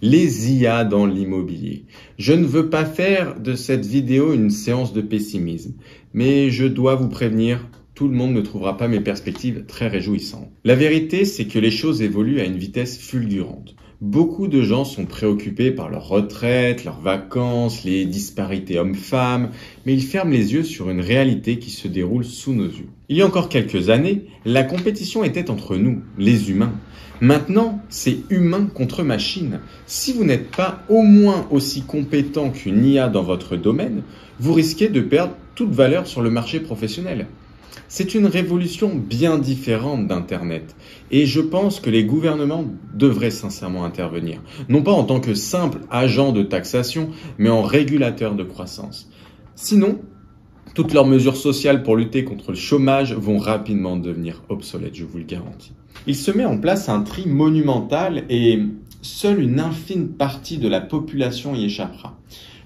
les IA dans l'immobilier. Je ne veux pas faire de cette vidéo une séance de pessimisme, mais je dois vous prévenir, tout le monde ne trouvera pas mes perspectives très réjouissantes. La vérité, c'est que les choses évoluent à une vitesse fulgurante. Beaucoup de gens sont préoccupés par leur retraite, leurs vacances, les disparités hommes-femmes, mais ils ferment les yeux sur une réalité qui se déroule sous nos yeux. Il y a encore quelques années, la compétition était entre nous, les humains. Maintenant, c'est humain contre machine. Si vous n'êtes pas au moins aussi compétent qu'une IA dans votre domaine, vous risquez de perdre toute valeur sur le marché professionnel. C'est une révolution bien différente d'Internet et je pense que les gouvernements devraient sincèrement intervenir, non pas en tant que simple agent de taxation, mais en régulateur de croissance. Sinon, toutes leurs mesures sociales pour lutter contre le chômage vont rapidement devenir obsolètes, je vous le garantis. Il se met en place un tri monumental et seule une infime partie de la population y échappera.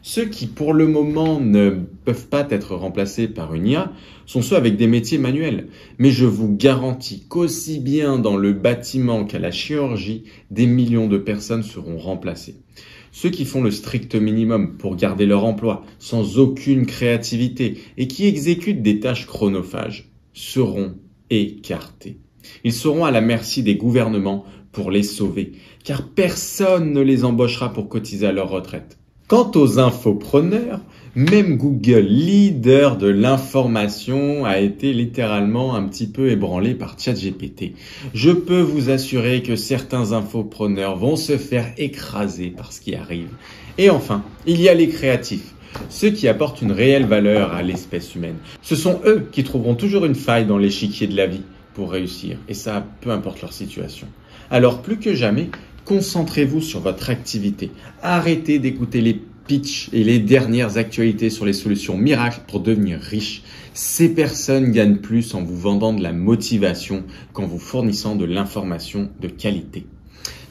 Ceux qui, pour le moment, ne peuvent pas être remplacés par une IA sont ceux avec des métiers manuels. Mais je vous garantis qu'aussi bien dans le bâtiment qu'à la chirurgie, des millions de personnes seront remplacées. Ceux qui font le strict minimum pour garder leur emploi sans aucune créativité et qui exécutent des tâches chronophages seront écartés. Ils seront à la merci des gouvernements pour les sauver, car personne ne les embauchera pour cotiser à leur retraite. Quant aux infopreneurs, même Google, leader de l'information, a été littéralement un petit peu ébranlé par ChatGPT. Je peux vous assurer que certains infopreneurs vont se faire écraser par ce qui arrive. Et enfin, il y a les créatifs, ceux qui apportent une réelle valeur à l'espèce humaine. Ce sont eux qui trouveront toujours une faille dans l'échiquier de la vie pour réussir, et ça, peu importe leur situation. Alors plus que jamais, concentrez-vous sur votre activité. Arrêtez d'écouter les pitchs et les dernières actualités sur les solutions miracles pour devenir riche. Ces personnes gagnent plus en vous vendant de la motivation qu'en vous fournissant de l'information de qualité.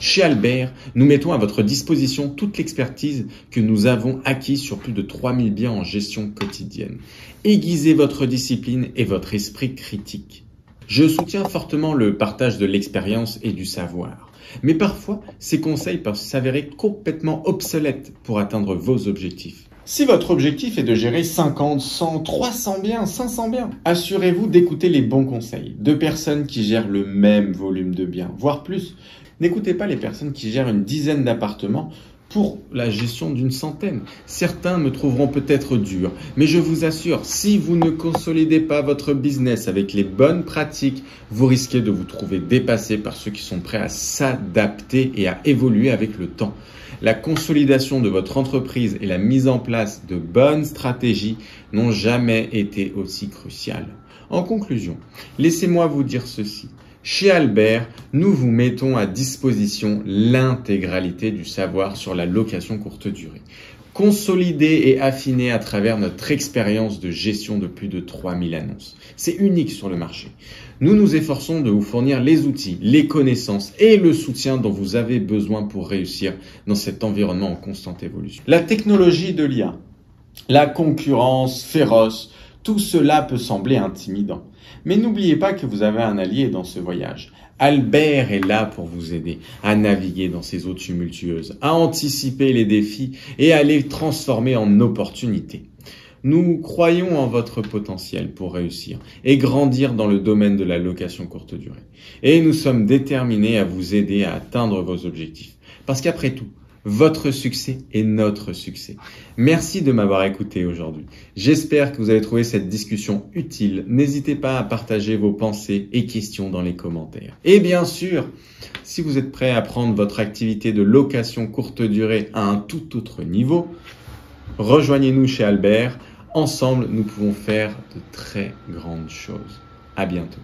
Chez Albert, nous mettons à votre disposition toute l'expertise que nous avons acquise sur plus de 3000 biens en gestion quotidienne. Aiguisez votre discipline et votre esprit critique. Je soutiens fortement le partage de l'expérience et du savoir. Mais parfois, ces conseils peuvent s'avérer complètement obsolètes pour atteindre vos objectifs. Si votre objectif est de gérer 50, 100, 300 biens, 500 biens, assurez-vous d'écouter les bons conseils de personnes qui gèrent le même volume de biens, voire plus. N'écoutez pas les personnes qui gèrent une dizaine d'appartements pour la gestion d'une centaine. Certains me trouveront peut-être dur, mais je vous assure, si vous ne consolidez pas votre business avec les bonnes pratiques, vous risquez de vous trouver dépassé par ceux qui sont prêts à s'adapter et à évoluer avec le temps. La consolidation de votre entreprise et la mise en place de bonnes stratégies n'ont jamais été aussi cruciales. En conclusion, laissez-moi vous dire ceci. Chez Albert, nous vous mettons à disposition l'intégralité du savoir sur la location courte durée, consolidé et affiné à travers notre expérience de gestion de plus de 3000 annonces. C'est unique sur le marché. Nous nous efforçons de vous fournir les outils, les connaissances et le soutien dont vous avez besoin pour réussir dans cet environnement en constante évolution. La technologie de l'IA, la concurrence féroce, tout cela peut sembler intimidant. Mais n'oubliez pas que vous avez un allié dans ce voyage. Albert est là pour vous aider à naviguer dans ces eaux tumultueuses, à anticiper les défis et à les transformer en opportunités. Nous croyons en votre potentiel pour réussir et grandir dans le domaine de la location courte durée. Et nous sommes déterminés à vous aider à atteindre vos objectifs. Parce qu'après tout, votre succès est notre succès. Merci de m'avoir écouté aujourd'hui. J'espère que vous avez trouvé cette discussion utile. N'hésitez pas à partager vos pensées et questions dans les commentaires. Et bien sûr, si vous êtes prêt à prendre votre activité de location courte durée à un tout autre niveau, rejoignez-nous chez Albert. Ensemble, nous pouvons faire de très grandes choses. À bientôt.